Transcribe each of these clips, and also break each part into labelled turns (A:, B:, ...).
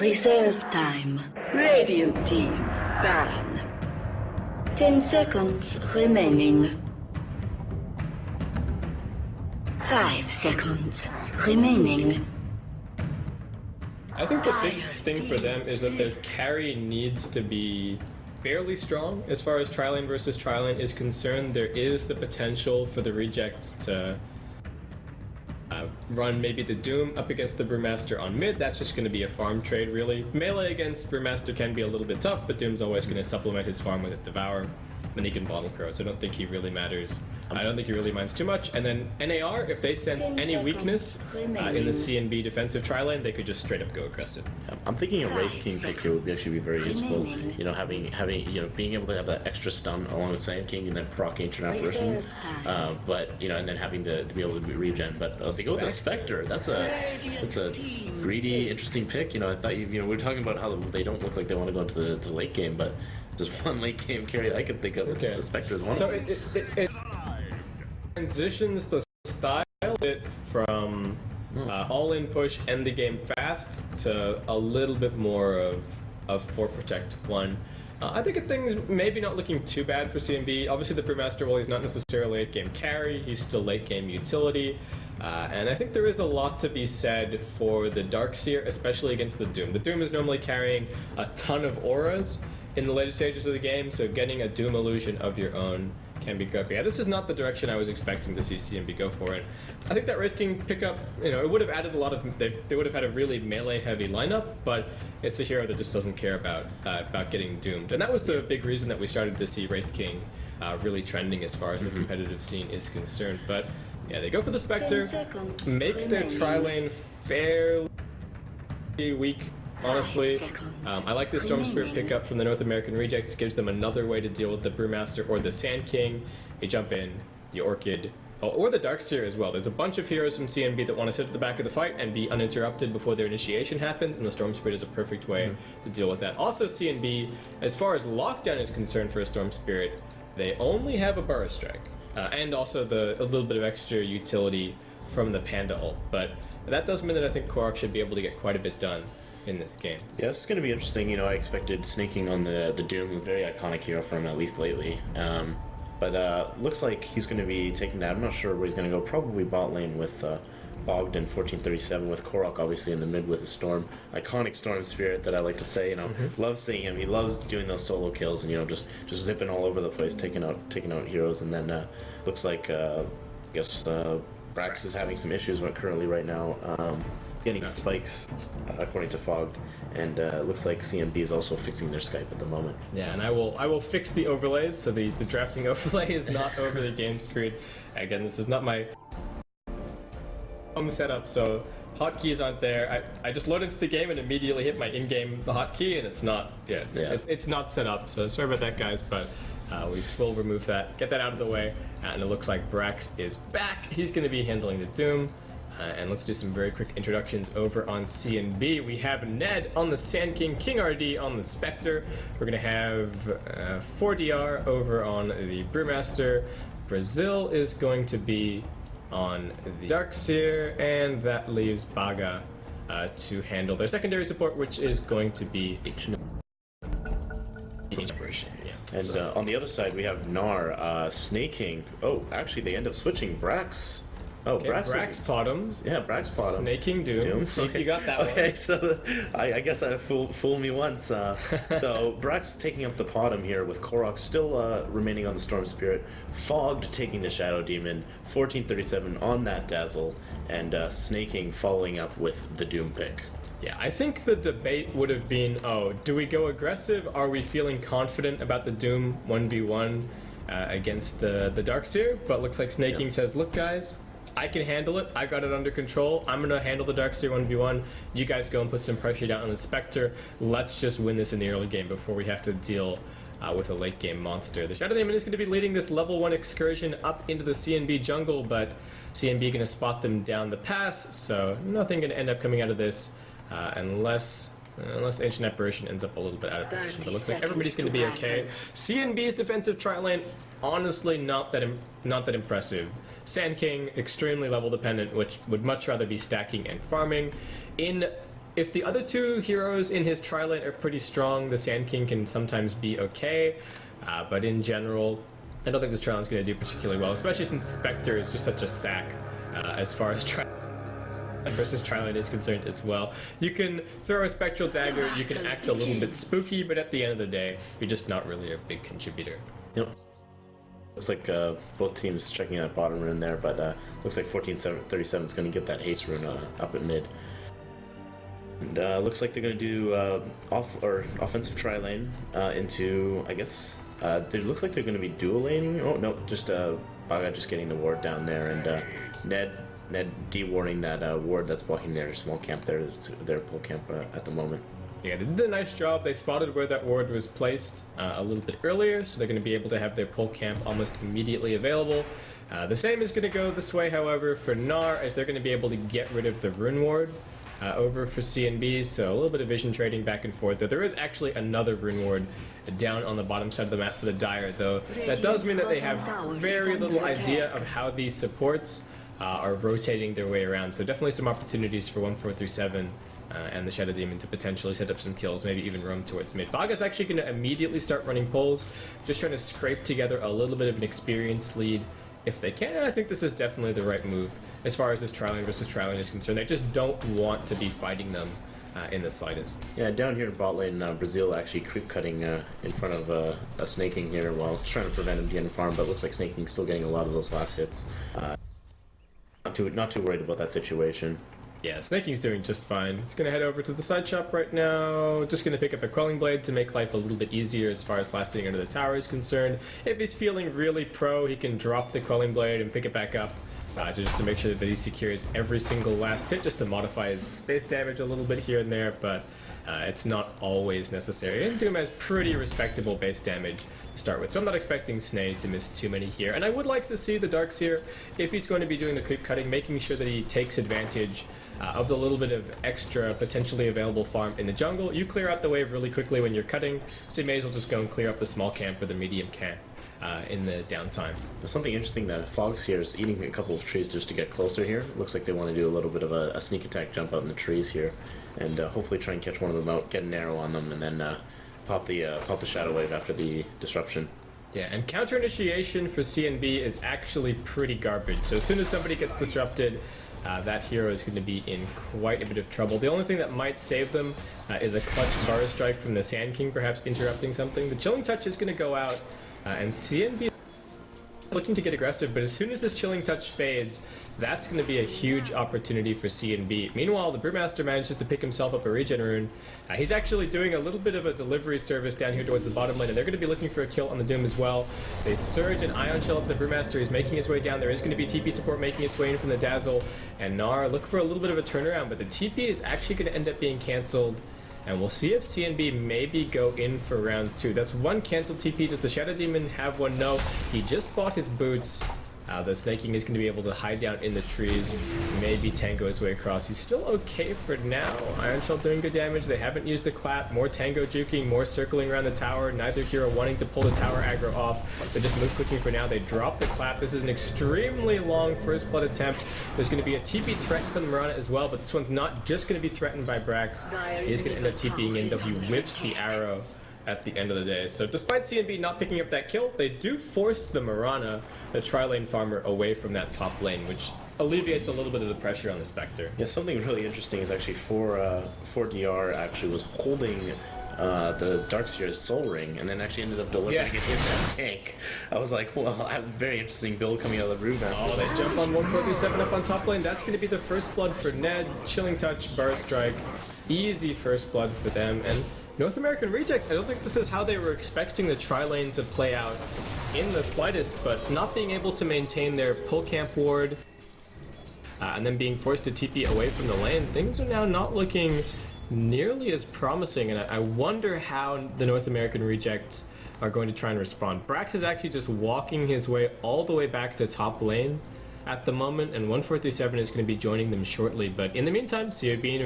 A: Reserve time. Radiant team, Baron. 10 seconds remaining. 5 seconds remaining.
B: I think the big thing for them is that their carry needs to be fairly strong. As far as tri-lane versus tri-lane is concerned, there is the potential for the rejects to run maybe the Doom up against the Brewmaster on mid. That's just going to be a farm trade, really. Melee against Brewmaster can be a little bit tough, but Doom's always going to supplement his farm with a Devour, and he can Bottle Crow, so I don't think he really matters. I don't think he really minds too much. And then NAR, if they sense any weakness in the CNB defensive tri-lane, they could just straight up go aggressive.
C: I'm thinking a Wraith King pick here would actually be very useful. You know, having being able to have that extra stun along with Sand King and then proc Ancient Apparition, but you know, and then having to be able to regen. But if they go with a Spectre, that's a greedy, interesting pick. You know, I thought we were talking about how they don't look like they want to go into the late game, but there's one late game carry that I could think of. It's the Spectre is one.
B: So
C: of them.
B: it transitions the style a bit from all-in push, end the game fast, to a little bit more of Fort Protect 1. I think things maybe not looking too bad for CNB. Obviously the Brewmaster, well, he's not necessarily late game carry, he's still late game utility. And I think there is a lot to be said for the Darkseer, especially against the Doom. The Doom is normally carrying a ton of auras in the later stages of the game, so getting a Doom illusion of your own can be good. Yeah, this is not the direction I was expecting to see CNB go for it. I think that Wraith King pickup, you know, it would have added a lot of, they would have had a really melee-heavy lineup, but it's a hero that just doesn't care about getting doomed. And that was the big reason that we started to see Wraith King really trending as far as the competitive scene is concerned. But yeah, they go for the Spectre, makes their tri-lane fairly weak. Honestly, I like the Storm Spirit pickup from the North American Rejects. It gives them another way to deal with the Brewmaster or the Sand King. You jump in, the Orchid, or the Darkseer as well. There's a bunch of heroes from CNB that want to sit at the back of the fight and be uninterrupted before their initiation happens, and the Storm Spirit is a perfect way to deal with that. Also, CNB, as far as lockdown is concerned for a Storm Spirit, they only have a Burrow Strike, and also a little bit of extra utility from the Panda ult. But that does mean that I think Korok should be able to get quite a bit done in this game.
C: Yeah, this is going to be interesting. You know, I expected Snaking on the Doom, a very iconic hero for him, at least lately. But looks like he's going to be taking that. I'm not sure where he's going to go. Probably bot lane with Fogged and 1437, with Korok obviously in the mid with a Storm. Iconic Storm Spirit that I like to say. You know, love seeing him. He loves doing those solo kills and, you know, just zipping all over the place, taking out heroes. And then looks like I guess Brax is having some issues currently right now. Getting spikes, according to Fogged, and looks like CNB is also fixing their Skype at the moment.
B: Yeah, and I will fix the overlays, so the drafting overlay is not over the game screen. Again, this is not my home setup, so hotkeys aren't there. I just loaded into the game and immediately hit my in-game hotkey, and it's not it's not set up. So sorry about that, guys, but we will remove that, get that out of the way, and it looks like Brax is back. He's going to be handling the Doom. And let's do some very quick introductions over on CNB. We have Ned on the Sand King, King RD on the Spectre. We're going to have 4DR over on the Brewmaster. Brazil is going to be on the Darkseer, and that leaves Baga to handle their secondary support, which is going to be
C: And on the other side, we have NAR, Snaking. Oh, actually, they end up switching Brax. Oh,
B: okay, Brax bottom.
C: Yeah, Brax bottom.
B: Snaking Doom. See if you got that one.
C: Okay, so I guess I fooled me once. So Brax taking up the bottom here with Korok still remaining on the Storm Spirit, Fogged taking the Shadow Demon, 1437 on that Dazzle, and Snaking following up with the Doom pick.
B: Yeah, I think the debate would have been, do we go aggressive? Are we feeling confident about the Doom 1v1 against the Darkseer? But looks like Snaking says, look guys, I can handle it. I got it under control. I'm going to handle the Darkseer 1v1. You guys go and put some pressure down on the Spectre. Let's just win this in the early game before we have to deal with a late game monster. The Shadow Demon is going to be leading this level 1 excursion up into the CNB jungle, but CNB going to spot them down the pass, so nothing going to end up coming out of this unless Ancient Apparition ends up a little bit out of position. But it looks like everybody's going to be okay. CNB's defensive tri-lane, honestly not that impressive. Sand King, extremely level dependent, which would much rather be stacking and farming. In if the other two heroes in his tri-lane are pretty strong, the Sand King can sometimes be okay. But in general, I don't think this tri-lane is going to do particularly well, especially since Spectre is just such a sack as far as versus tri-lane is concerned as well. You can throw a Spectral Dagger, you can act a little bit spooky, but at the end of the day, you're just not really a big contributor.
C: Yep. Looks like both teams checking out bottom rune there, but looks like 1437 is going to get that haste rune up at mid. And looks like they're going to do offensive tri-lane into, I guess, it looks like they're going to be dual laning. Oh no, just Baga just getting the ward down there, and Ned de-warding that ward that's blocking their small camp there, their pull camp at the moment.
B: Yeah, they did a nice job. They spotted where that ward was placed a little bit earlier, so they're going to be able to have their pull camp almost immediately available. The same is going to go this way, however, for NAR, as they're going to be able to get rid of the rune ward over for CNB, so a little bit of vision trading back and forth. There is actually another rune ward down on the bottom side of the map for the Dire, though. That does mean that they have very little idea of how these supports are rotating their way around, so definitely some opportunities for 1437 and the Shadow Demon to potentially set up some kills, maybe even roam towards mid. Baga's actually going to immediately start running pulls, just trying to scrape together a little bit of an experience lead if they can, and I think this is definitely the right move as far as this tri-lane versus tri-lane is concerned. They just don't want to be fighting them in the slightest.
C: Yeah, down here in bot lane, Brazil actually creep cutting in front of a Snaking here while trying to prevent him getting farm, but it looks like Snaking's still getting a lot of those last hits. Not too worried about that situation.
B: Yeah, Snaking's doing just fine. He's going to head over to the side shop right now. Just going to pick up a Quelling Blade to make life a little bit easier as far as last hitting under the tower is concerned. If he's feeling really pro, he can drop the Quelling Blade and pick it back up just to make sure that he secures every single last hit, just to modify his base damage a little bit here and there, but it's not always necessary. And Doom has pretty respectable base damage to start with, so I'm not expecting Snake to miss too many here. And I would like to see the Darkseer, if he's going to be doing the creep cutting, making sure that he takes advantage of the little bit of extra potentially available farm in the jungle. You clear out the wave really quickly when you're cutting, so you may as well just go and clear up the small camp or the medium camp in the downtime.
C: There's something interesting that Fox here is eating a couple of trees just to get closer here. Looks like they want to do a little bit of a sneak attack jump out in the trees here, and hopefully try and catch one of them out, get an arrow on them, and then pop the shadow wave after the disruption.
B: Yeah, and counter initiation for CNB is actually pretty garbage. So as soon as somebody gets disrupted, that hero is going to be in quite a bit of trouble. The only thing that might save them is a clutch bar strike from the Sand King, perhaps interrupting something. The Chilling Touch is going to go out, and CNB looking to get aggressive, but as soon as this Chilling Touch fades, that's going to be a huge opportunity for CNB. Meanwhile, the Brewmaster manages to pick himself up a regen rune. He's actually doing a little bit of a delivery service down here towards the bottom lane, and they're going to be looking for a kill on the Doom as well. They surge and Ion Shell up the Brewmaster. He's making his way down. There is going to be TP support making its way in from the Dazzle, and NAR look for a little bit of a turnaround, but the TP is actually going to end up being cancelled. And we'll see if CNB maybe go in for round 2. That's one canceled TP. Does the Shadow Demon have one? No. He just bought his boots. The Snaking is going to be able to hide down in the trees, maybe tango his way across. He's still okay for now. Iron Shell doing good damage. They haven't used the clap. More tango juking, more circling around the tower. Neither hero wanting to pull the tower aggro off. They just move quickly for now. They drop the clap. This is an extremely long first blood attempt. There's going to be a TP threat from the Mirana as well, but this one's not just going to be threatened by Brax. He's going to end up TPing in, though he whips the arrow at the end of the day. So despite CNB not picking up that kill, they do force the Mirana, the tri-lane farmer, away from that top lane, which alleviates a little bit of the pressure on the Spectre.
C: Yeah, something really interesting is actually 4DR actually was holding the Darkseer's Soul Ring, and then actually ended up delivering it into that tank. I was like, well, a very interesting build coming out of the Brewmaster.
B: Oh, they jump on 1437 up on top lane. That's going to be the first blood for Ned. Chilling Touch, Bar Strike, easy first blood for them. And North American Rejects, I don't think this is how they were expecting the tri-lane to play out in the slightest, but not being able to maintain their pull camp ward and then being forced to TP away from the lane, things are now not looking nearly as promising, and I wonder how the North American Rejects are going to try and respond. Brax is actually just walking his way all the way back to top lane at the moment, and 1437 is going to be joining them shortly. But in the meantime, CNB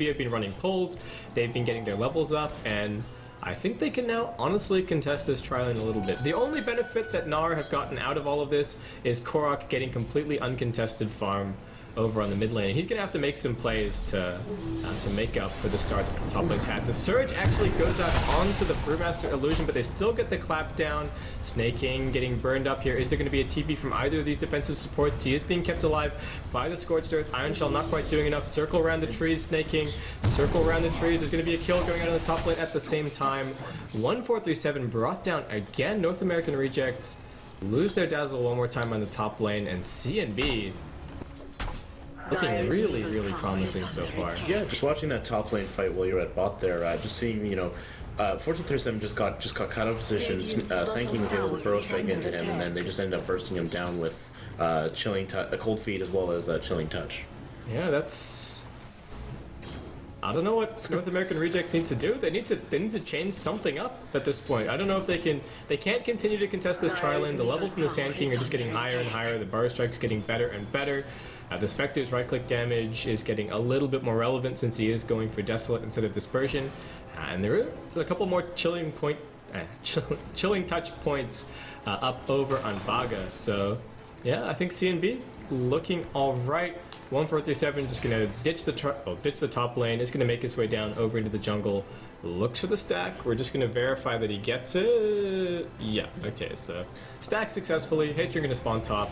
B: have been running pulls, they've been getting their levels up, and I think they can now honestly contest this tri-lane a little bit. The only benefit that NAR have gotten out of all of this is Korok getting completely uncontested farm over on the mid lane. He's going to have to make some plays to make up for the start that the top lane's had. The Surge actually goes out onto the Brewmaster Illusion, but they still get the clap down. Snaking getting burned up here. Is there going to be a TP from either of these defensive supports? He is being kept alive by the Scorched Earth. Iron Shell not quite doing enough. Circle around the trees, Snaking. Circle around the trees. There's going to be a kill going out on the top lane at the same time. 1437 brought down again. North American Rejects lose their Dazzle one more time on the top lane, and CNB looking really, really promising so far.
C: Yeah, just watching that top lane fight while you're at bot there, just seeing, 1437 just got cut out of position. Sanking was able to burrow straight into him, and then they just ended up bursting him down with a cold feed as well as a chilling touch.
B: Yeah, that's... I don't know what North American Rejects need to do. They need to change something up at this point. I don't know if they can't continue to contest this tri-lane. The levels in the Sand King are just getting higher and higher. The bar strike's getting better and better. The Spectre's right-click damage is getting a little bit more relevant since he is going for Desolate instead of Dispersion. And there are a couple more chilling touch points up over on Vaga. So, yeah, I think CNB looking all right. 1437 just gonna ditch the top lane. Is gonna make his way down over into the jungle. Looks for the stack. We're just gonna verify that he gets it. Yeah. Okay. So stack successfully. Haystring gonna spawn top,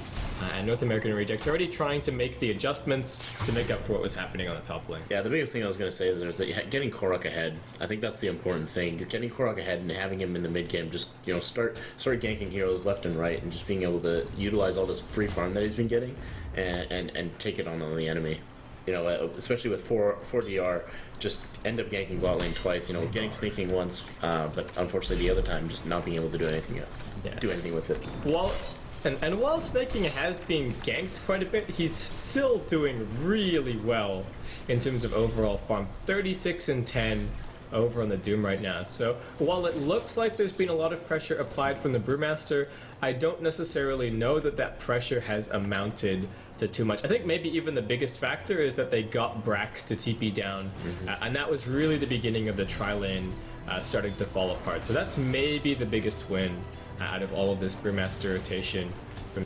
B: and North American Rejects already trying to make the adjustments to make up for what was happening on the top lane.
C: Yeah, the biggest thing I was gonna say is that getting Korok ahead. I think that's the important thing. Getting Korok ahead and having him in the mid game. Just start ganking heroes left and right, and just being able to utilize all this free farm that he's been getting. And take it on the enemy, especially with 4DR, just end up ganking bot lane twice, getting sneaking once, but unfortunately the other time just not being able to do anything with it.
B: While Snaking has been ganked quite a bit, he's still doing really well in terms of overall farm. 36 and 10 over on the Doom right now. So while it looks like there's been a lot of pressure applied from the Brewmaster, I don't necessarily know that pressure has amounted to too much. I think maybe even the biggest factor is that they got Brax to TP down, and that was really the beginning of the tri-lane starting to fall apart. So that's maybe the biggest win out of all of this Brewmaster rotation from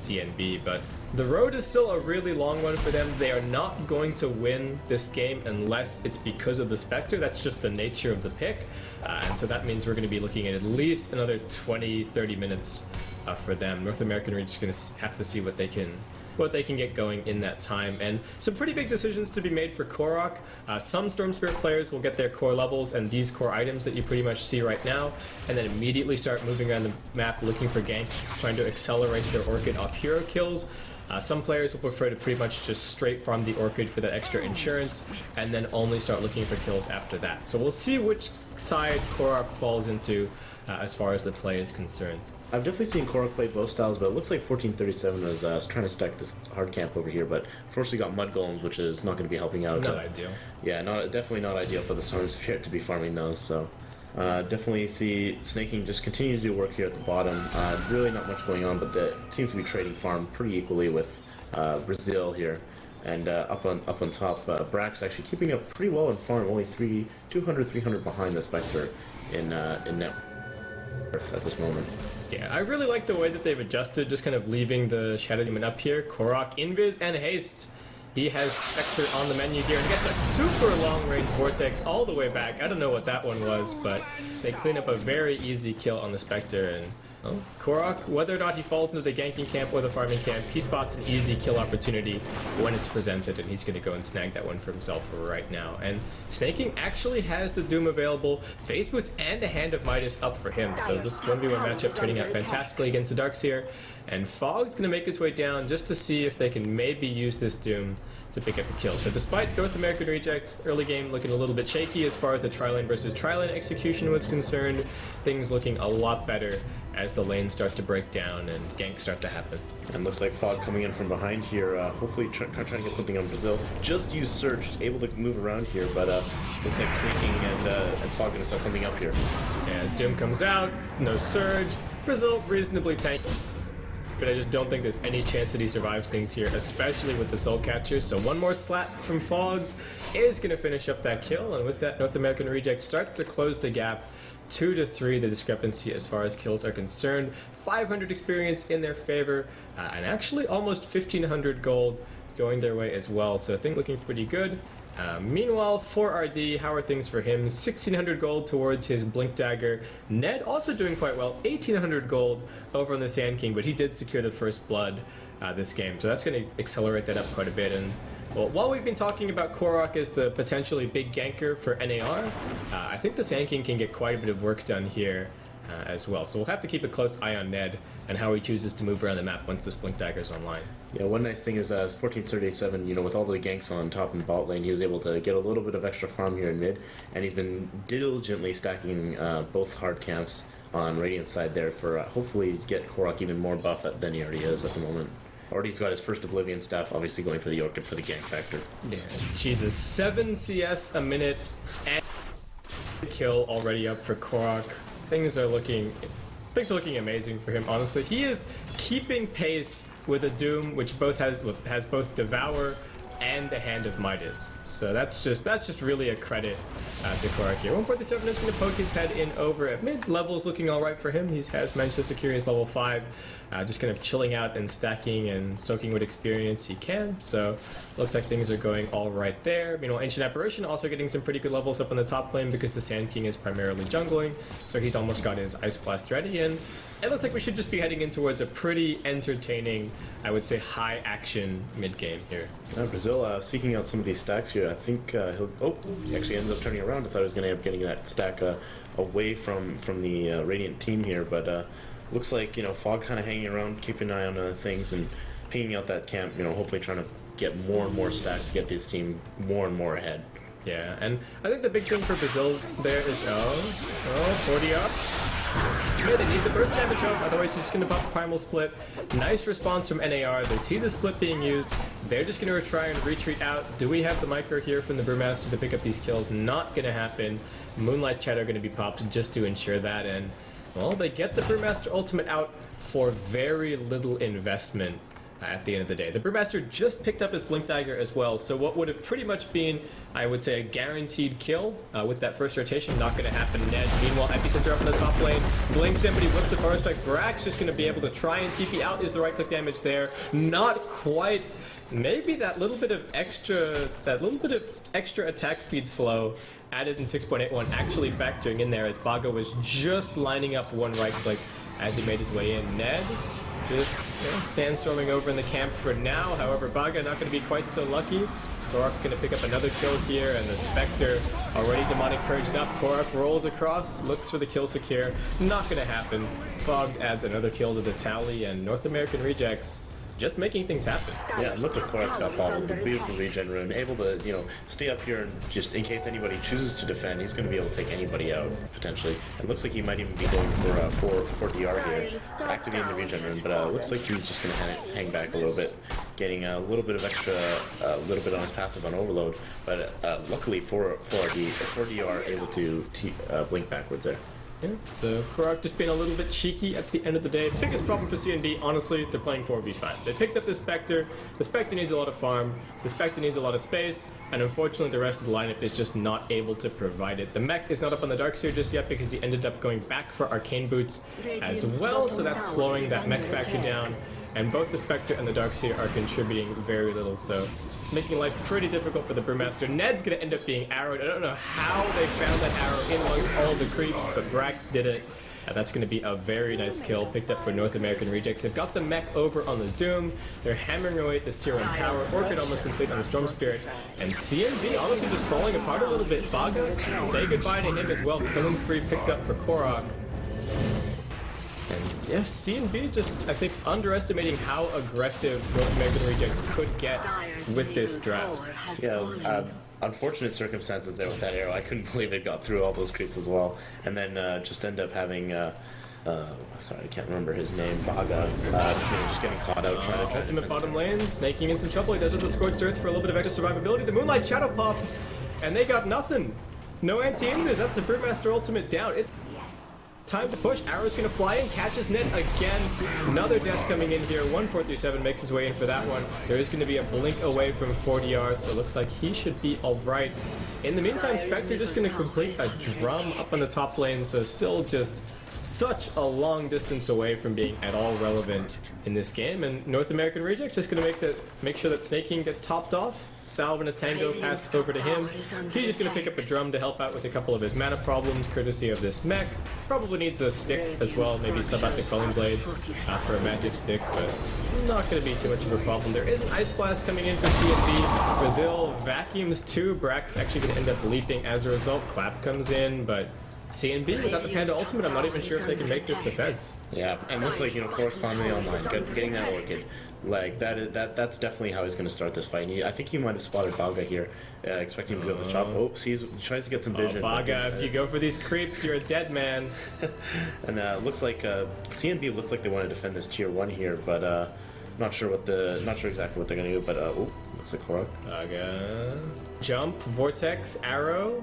B: CNB, but the road is still a really long one for them. They are not going to win this game unless it's because of the Spectre. That's just the nature of the pick, and so that means we're going to be looking at least another 20-30 minutes for them. North American are just going to have to see what they can get going in that time, and some pretty big decisions to be made for Korok. Some Storm Spirit players will get their core levels and these core items that you pretty much see right now, and then immediately start moving around the map looking for ganks, trying to accelerate their Orchid off hero kills. Some players will prefer to pretty much just straight farm the Orchid for that extra insurance, and then only start looking for kills after that. So we'll see which side Korok falls into as far as the play is concerned.
C: I've definitely seen Korok play both styles, but it looks like 1437 was trying to stack this hard camp over here, but unfortunately got Mud Golems, which is not going to be helping out.
B: Not ideal.
C: Yeah, definitely not ideal for the Storm Spirit to be farming those, so definitely see Snaking just continue to do work here at the bottom. Really not much going on, but it seems to be trading farm pretty equally with Brazil here. And up on top, Brax actually keeping up pretty well in farm, only 200, 300 behind the Spectre in net worth at this moment.
B: Yeah, I really like the way that they've adjusted, just kind of leaving the Shadow Demon up here. Korok, Invis, and Haste. He has Spectre on the menu here and gets a super long-range Vortex all the way back. I don't know what that one was, but they clean up a very easy kill on the Spectre. And Korok, whether or not he falls into the ganking camp or the farming camp, he spots an easy kill opportunity when it's presented, and he's going to go and snag that one for himself right now. And Snaking actually has the Doom available, Phase Boots, and a Hand of Midas up for him. So this 1v1 matchup turning out fantastically against the Darkseer. And Fog's going to make his way down just to see if they can maybe use this Doom to pick up a kill. So despite North American Rejects early game looking a little bit shaky as far as the tri-lane versus tri-lane execution was concerned, things looking a lot better as the lanes start to break down and ganks start to happen.
C: And looks like Fog coming in from behind here, hopefully trying to get something on Brazil. Just used Surge, able to move around here, but looks like Snaking and Fog gonna set something up here.
B: And Doom comes out, no Surge, Brazil reasonably tanky, but I just don't think there's any chance that he survives things here, especially with the Soul Catcher. So one more slap from Fogged is going to finish up that kill, and with that, North American Reject starts to close the gap 2-3, the discrepancy as far as kills are concerned. 500 experience in their favor, and actually almost 1,500 gold going their way as well, so things looking pretty good. Meanwhile, for RD, how are things for him? 1600 gold towards his Blink Dagger. Ned also doing quite well, 1800 gold over on the Sand King, but he did secure the first blood this game, so that's going to accelerate that up quite a bit. And well, while we've been talking about Korok as the potentially big ganker for NAR, I think the Sand King can get quite a bit of work done here as well. So we'll have to keep a close eye on Ned and how he chooses to move around the map once this Blink Dagger is online.
C: Yeah, one nice thing is 1437, you know, with all the ganks on top and bot lane, he was able to get a little bit of extra farm here in mid, and he's been diligently stacking both hard camps on Radiant side there for hopefully get Korok even more buff than he already is at the moment. Already he's got his first Oblivion staff, obviously going for the Orchid for the gank factor.
B: Yeah, Jesus, 7 CS a minute and kill already up for Korok. Things are looking amazing for him, honestly. He is keeping pace with a Doom which both has both Devour and the Hand of Midas. So that's just really a credit to Korok here. 147 is going to poke his head in over at mid. Levels looking alright for him. He has managed to secure his level 5. Just kind of chilling out and stacking and soaking what experience he can. So looks like things are going alright there. Meanwhile, Ancient Apparition also getting some pretty good levels up on the top lane because the Sand King is primarily jungling. So he's almost got his Ice Blast ready, and it looks like we should just be heading in towards a pretty entertaining, I would say, high action mid game here.
C: Brazil seeking out some of these stacks here. I think he actually ended up turning around. I thought he was going to end up getting that stack away from the Radiant team here, but looks like, you know, Fog kind of hanging around, keeping an eye on things and pinging out that camp, you know, hopefully trying to get more and more stacks to get this team more and more ahead.
B: Yeah, and I think the big thing for Brazil there is 40 up. Yeah, they need the burst damage up, otherwise he's just going to buff Primal Split. Nice response from NAR. They see the split being used. They're just going to try and retreat out. Do we have the micro here from the Brewmaster to pick up these kills? Not going to happen. Moonlight Shadow going to be popped just to ensure that, and well, they get the Brewmaster ultimate out for very little investment at the end of the day. The Brewmaster just picked up his Blink Dagger as well, so what would have pretty much been, I would say, a guaranteed kill with that first rotation, not going to happen. Ned, meanwhile, Epicenter up in the top lane, blinks in, but he whips the Power Strike. Brax just going to be able to try and TP out. Is the right-click damage there? Not quite. Maybe that little bit of extra attack speed slow added in 6.81 actually factoring in there, as Baga was just lining up one right-click as he made his way in. Ned just sandstorming over in the camp for now. However, Baga not going to be quite so lucky. Korok going to pick up another kill here, and the Spectre already Demonic Purged up. Korok rolls across, looks for the kill secure. Not going to happen. Fog adds another kill to the tally, and North American Rejects just making things happen.
C: Yeah, look what Korok's got bottled. The beautiful regen rune, able to, you know, stay up here and just in case anybody chooses to defend, he's going to be able to take anybody out potentially. It looks like he might even be going for DR here, activating the regen rune, but it looks like he's just going to hang back a little bit, getting a little bit of extra, a little bit on his passive on overload. But luckily for DR able to blink backwards there.
B: Yeah, so Korok just being a little bit cheeky at the end of the day. Biggest problem for CNB, honestly, they're playing 4v5. They picked up the Spectre needs a lot of farm, the Spectre needs a lot of space, and unfortunately the rest of the lineup is just not able to provide it. The mech is not up on the Darkseer just yet because he ended up going back for Arcane Boots as well, so that's slowing that mech factor down, and both the Spectre and the Darkseer are contributing very little, so making life pretty difficult for the Brewmaster. Ned's gonna end up being arrowed. I don't know how they found that arrow in amongst all the creeps, but Brax did it. That's gonna be a very nice kill picked up for North American Rejects. They've got the mech over on the Doom. They're hammering away at this tier 1 tower. Orchid almost complete on the Storm Spirit. And CNB honestly just falling apart a little bit. Baga, say goodbye to him as well. Killing spree picked up for Korok. And yes, CNB just, I think, underestimating how aggressive North American Rejects could get with this draft.
C: Yeah, unfortunate circumstances there with that arrow. I couldn't believe it got through all those creeps as well. And then just end up having, sorry, I can't remember his name, Baga, just getting caught out trying to
B: ultimate bottom lane, snaking in some trouble. He does with the Scorched Earth for a little bit of extra survivability. The Moonlight Shadow pops, and they got nothing. No anti-invis, that's the Brewmaster ultimate down. Time to push. Arrow's gonna fly in, catches Ned again. Another death coming in here. 1437 makes his way in for that one. There is gonna be a blink away from 4DR, so it looks like he should be alright. In the meantime, Spectre just gonna complete a drum up on the top lane, so still just such a long distance away from being at all relevant in this game, and North American Reject just gonna make sure that Snaking gets topped off. Salve and a Tango passed over to him. He's just gonna pick up a drum to help out with a couple of his mana problems, courtesy of this mech. Probably needs a stick as well, maybe sub out the Quelling Blade for a magic stick, but not gonna be too much of a problem. There is an Ice Blast coming in for CNB. Brazil vacuums too. Brax actually gonna end up leaping as a result. Clap comes in, but CNB without the Panda Ultimate, I'm not even sure if they can make this defense.
C: Yeah, and it looks like, you know, Korok's finally online, getting that Orchid. Like, that's definitely how he's going to start this fight. I think he might have spotted Baga here, expecting him to go to the shop. Oh, sees, tries to get some vision.
B: Baga, if you go for these creeps, you're a dead man.
C: And looks like, CNB looks like they want to defend this tier 1 here, but not sure exactly what they're going to do, but oh, looks like Korok.
B: Baga. Jump, Vortex, Arrow.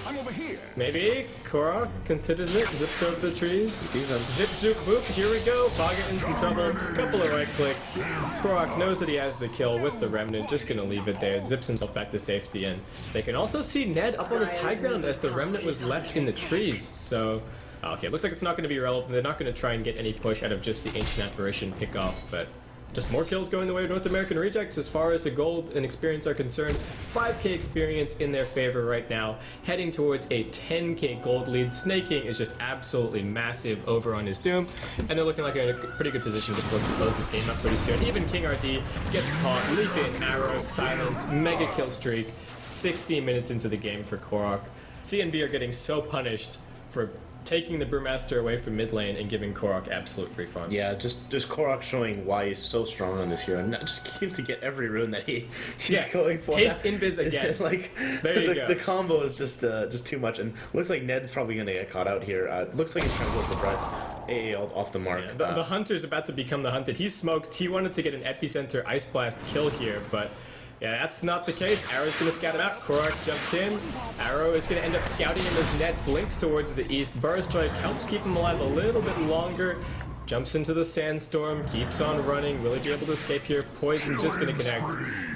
D: I'm over here.
B: Maybe Korok considers it. Zips over the trees. Zip, zoop, boop. Here we go. Baga in some trouble. Couple of right clicks. Korok knows that he has the kill with the Remnant. Just gonna leave it there. Zips himself back to safety, and they can also see Ned up on this high ground as the Remnant was left in the trees. So, okay, looks like it's not gonna be relevant. They're not gonna try and get any push out of just the Ancient Apparition pickoff, but just more kills going the way of North American Rejects as far as the gold and experience are concerned. 5k experience in their favor right now, heading towards a 10k gold lead. Snaking is just absolutely massive over on his Doom, and they're looking like in a pretty good position to close this game up pretty soon. Even King RD gets caught, leap in, arrow, silence, mega kill streak, 16 minutes into the game for Korok. CNB are getting so punished for taking the Brewmaster away from mid lane and giving Korok absolute free farm.
C: Yeah, just Korok showing why he's so strong on this hero, and just seems to get every rune that he's going for.
B: Haste Invis again.
C: Like,
B: there you go.
C: The combo is just too much, and looks like Ned's probably gonna get caught out here. Looks like he's trying to go for Brett's AA off the mark.
B: Yeah, the Hunter's about to become the hunted. He's smoked. He wanted to get an Epicenter Ice Blast kill here, but yeah, that's not the case. Arrow's gonna scout him out. Korok jumps in. Arrow is gonna end up scouting him as Ned blinks towards the east. Burst Strike helps keep him alive a little bit longer. Jumps into the sandstorm, keeps on running. Will he be able to escape here? Poison just gonna connect,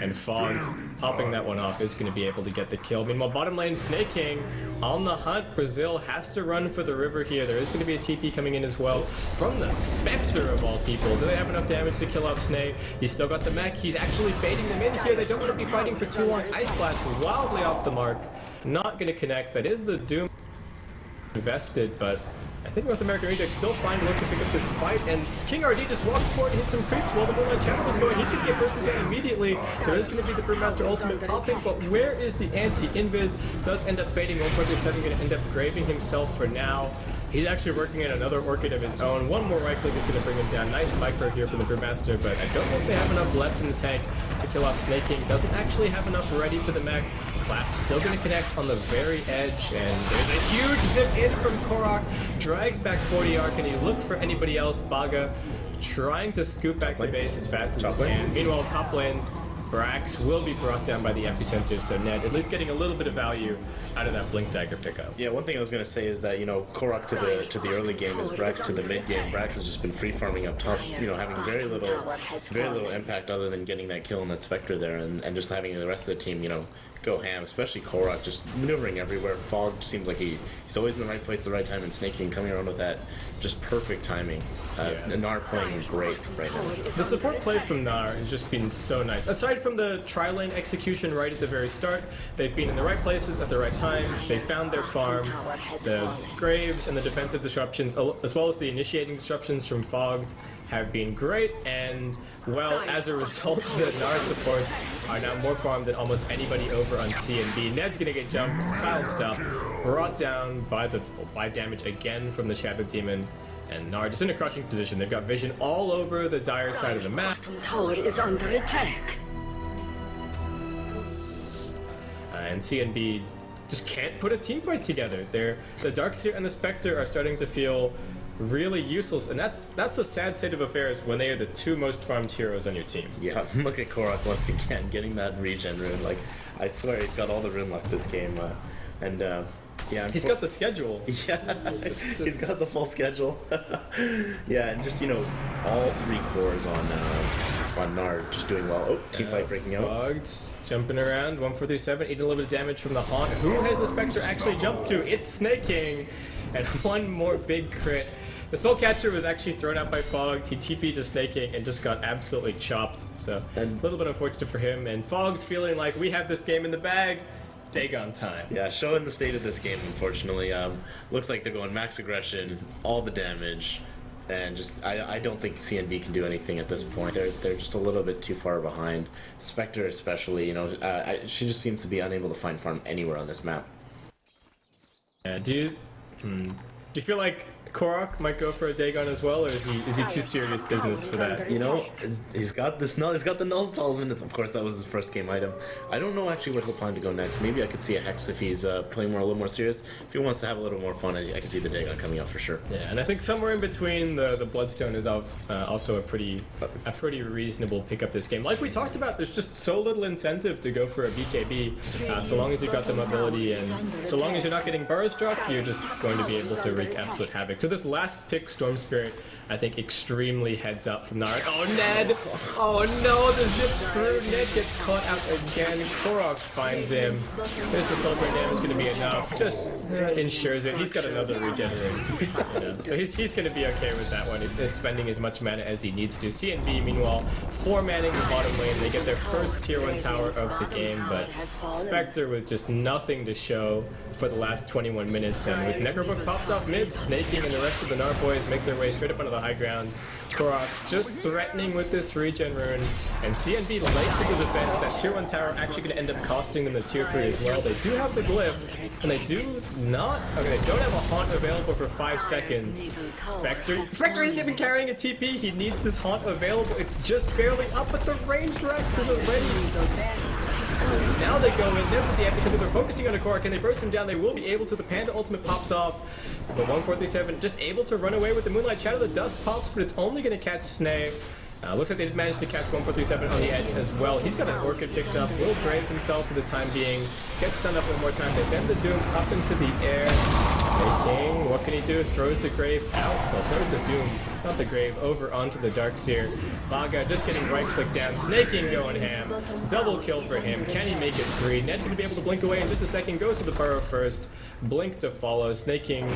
B: and Fogged popping that one off is gonna be able to get the kill. Meanwhile, bottom lane Snaking on the hunt. Brazil has to run for the river here. There is gonna be a TP coming in as well from the Spectre of all people. Do they have enough damage to kill off Snake? He's still got the mech. He's actually baiting them in here. They don't want to be fighting for too long. Ice Blast wildly off the mark. Not gonna connect. That is the Doom invested, but I think North American Reject still find a look to pick up this fight, and King RD just walks forward and hits some creeps while the Moonlight Channel was going. He's going to get bursted down immediately. There is going to be the Brewmaster Ultimate popping, but where is the anti-invis? Does end up fading. 147 going to end up graving himself for now. He's actually working on another Orchid of his own. One more right click is going to bring him down. Nice micro here from the Brewmaster, but I don't know if they have enough left in the tank to kill off Snaking. Doesn't actually have enough ready for the mech. Clap still going to connect on the very edge, and there's a huge zip in from Korok. Drags back 40 arc, and he look for anybody else. Baga trying to scoop back to base as fast as he can. Meanwhile, top lane, Brax will be brought down by the Epicenter, so Ned at least getting a little bit of value out of that Blink Dagger pickup.
C: Yeah, one thing I was going to say is that, you know, Korok to the early game is Brax to the mid game. Brax has just been free farming up top, you know, having very little impact other than getting that kill on that Spectre there, and just having the rest of the team, you know, go ham, especially Korok, just maneuvering everywhere. Fog seems like he's always in the right place at the right time, and Snaking coming around with that just perfect timing. NAR playing great right now.
B: The support play from NAR has just been so nice. Aside from the tri-lane execution right at the very start, they've been in the right places at the right times. They found their farm. The Graves and the defensive disruptions, as well as the initiating disruptions from Fogged, have been great, and well, as a result, the NAR supports are now more farmed than almost anybody over on CNB. Ned's gonna get jumped, silenced up, brought down by damage again from the Shadow Demon, and NAR just in a crushing position. They've got vision all over the dire side of the map.
A: Tower is under attack.
B: And CNB just can't put a team fight together. The Darkseer and the Spectre are starting to feel really useless, and that's a sad state of affairs when they are the two most farmed heroes on your team.
C: Yeah, look at Korok once again, getting that regen rune. Like, I swear he's got all the rune luck this game, yeah.
B: He's got the schedule.
C: Yeah, he's got the full schedule. Yeah, and just, you know, all three cores on NAR just doing well. Oh, team fight breaking out.
B: Fogged, jumping around, 1437, eating a little bit of damage from the Haunt. Who has the Spectre actually jumped to? It's Snaking. and one more big crit. The Soul Catcher was actually thrown out by Fogged. He TP'd to Snaking and just got absolutely chopped. So a little bit unfortunate for him. And Fogged's feeling like we have this game in the bag. Dagon time.
C: Yeah, showing the state of this game, unfortunately. Looks like they're going max aggression, all the damage, and just I don't think CNB can do anything at this point. They're just a little bit too far behind. Spectre especially, you know, she just seems to be unable to find farm anywhere on this map.
B: Yeah, do you feel like Korok might go for a Dagon as well, or is he too serious business for that?
C: You know, he's got this null. He's got the Null's Talisman. Of course, that was his first game item. I don't know actually where he'll plan to go next. Maybe I could see a Hex if he's playing a little more serious. If he wants to have a little more fun, I can see the Dagon coming out for sure.
B: Yeah, and I think somewhere in between the Bloodstone is also a pretty reasonable pickup this game. Like we talked about, there's just so little incentive to go for a BKB. So long as you've got the mobility and so long as you're not getting burrow struck, you're just going to be able to wreak absolute havoc. So this last pick, Storm Spirit, I think extremely heads up from NAR. Oh, Ned! Oh no, the zip through. Ned gets caught out again. Korok finds him. There's the soul burn damage, going to be enough. Just ensures it. He's got another regenerate. You know? So he's going to be okay with that one. He's spending as much mana as he needs to. CNB, meanwhile, 4-manning the bottom lane. They get their first tier 1 tower of the game, but Spectre with just nothing to show for the last 21 minutes. And with Necrobook popped off mid, Snaking and the rest of the NAR boys make their way straight up onto the high ground. Korok just threatening with this regen rune, and CNB late to the defense. That tier 1 tower actually going to end up costing them the tier 3 as well. They do have the glyph, and they do not. Okay, they don't have a haunt available for 5 seconds. Spectre isn't even carrying a TP. He needs this haunt available. It's just barely up, but the ranged Rex is already. Now they go in there with the epicenter. They're focusing on a Korok. Can they burst him down? They will be able to. The Panda ultimate pops off. But 1437 just able to run away with the Moonlight Shadow. The dust pops, but it's only going to catch Snay. Looks like they did manage to catch 1437 on the edge as well. He's got an Orchid picked up. Will brave himself for the time being. Gets stunned up one more time. They bend the Doom up into the air. Snaking, what can he do? Throws the Grave out. Well, throws the Doom, not the Grave, over onto the Darkseer. Vaga just getting right click down. Snaking going ham. Double kill for him. Can he make it 3? Ned's going to be able to blink away in just a second. Goes to the burrow first. Blink to follow. Snaking,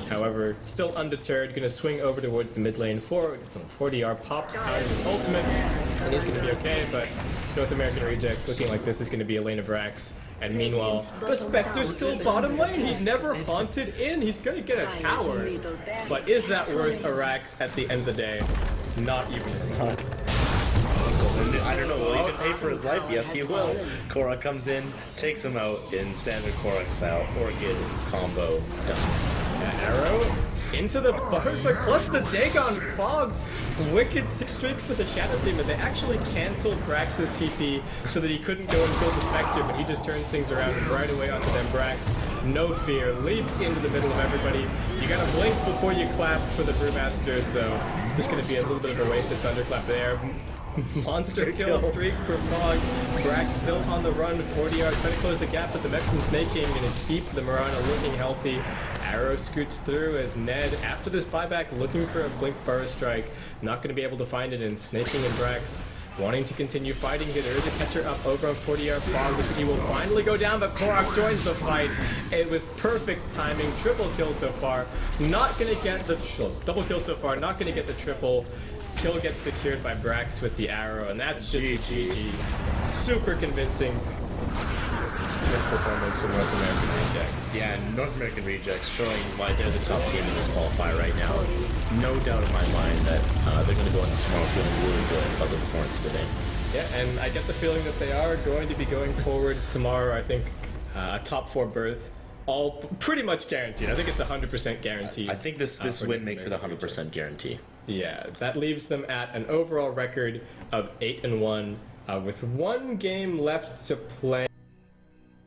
B: however, still undeterred. Going to swing over towards the mid lane. 4DR pops out of his ultimate. And he's going to be okay, but North American Rejects looking like this is going to be a lane of Rax. And meanwhile, the Spectre's still bottom lane. He never haunted in. He's going to get a tower. But is that worth a Rax at the end of the day? Not even.
C: I don't know, will he pay for his life? Yes, he will. Korok comes in, takes him out in standard Korok style. Orchid combo done.
B: Arrow into the butterfly plus the Dagon Fog. Wicked 6 streak for the Shadow Demon. They actually canceled Brax's TP so that he couldn't go and kill the Spectre, but he just turns things around and right away onto them. Brax, no fear, leaps into the middle of everybody. You gotta blink before you clap for the Brewmaster, so just gonna be a little bit of a wasted Thunderclap there. Monster kill streak for Fog. Brax still on the run, 40 yards, trying to close the gap, but the mech from Snaking gonna keep the Mirana looking healthy. Arrow scoots through as Ned, after this buyback, looking for a Blink Burrow Strike. Not gonna be able to find it in Snaking and Brax. Wanting to continue fighting here. There is a catcher up over on 40-yard Fog. He will finally go down, but Korok joins the fight and with perfect timing. Triple kill so far. Not gonna get the double kill so far. Not gonna get the triple. Kill gets secured by Brax with the arrow, and that's just GG. Super convincing performance from North American Rejects.
C: Yeah, North American Rejects showing why they're the top team in this qualifier right now. No doubt in my mind that they're going to go into tomorrow feeling really good about the performance today.
B: Yeah, and I get the feeling that they are going to be going forward tomorrow. I think a top 4 berth. All pretty much guaranteed. I think it's 100% guaranteed.
C: I think this win makes it 100% guarantee.
B: Yeah, that leaves them at an overall record of 8-1, with 1 game left to play.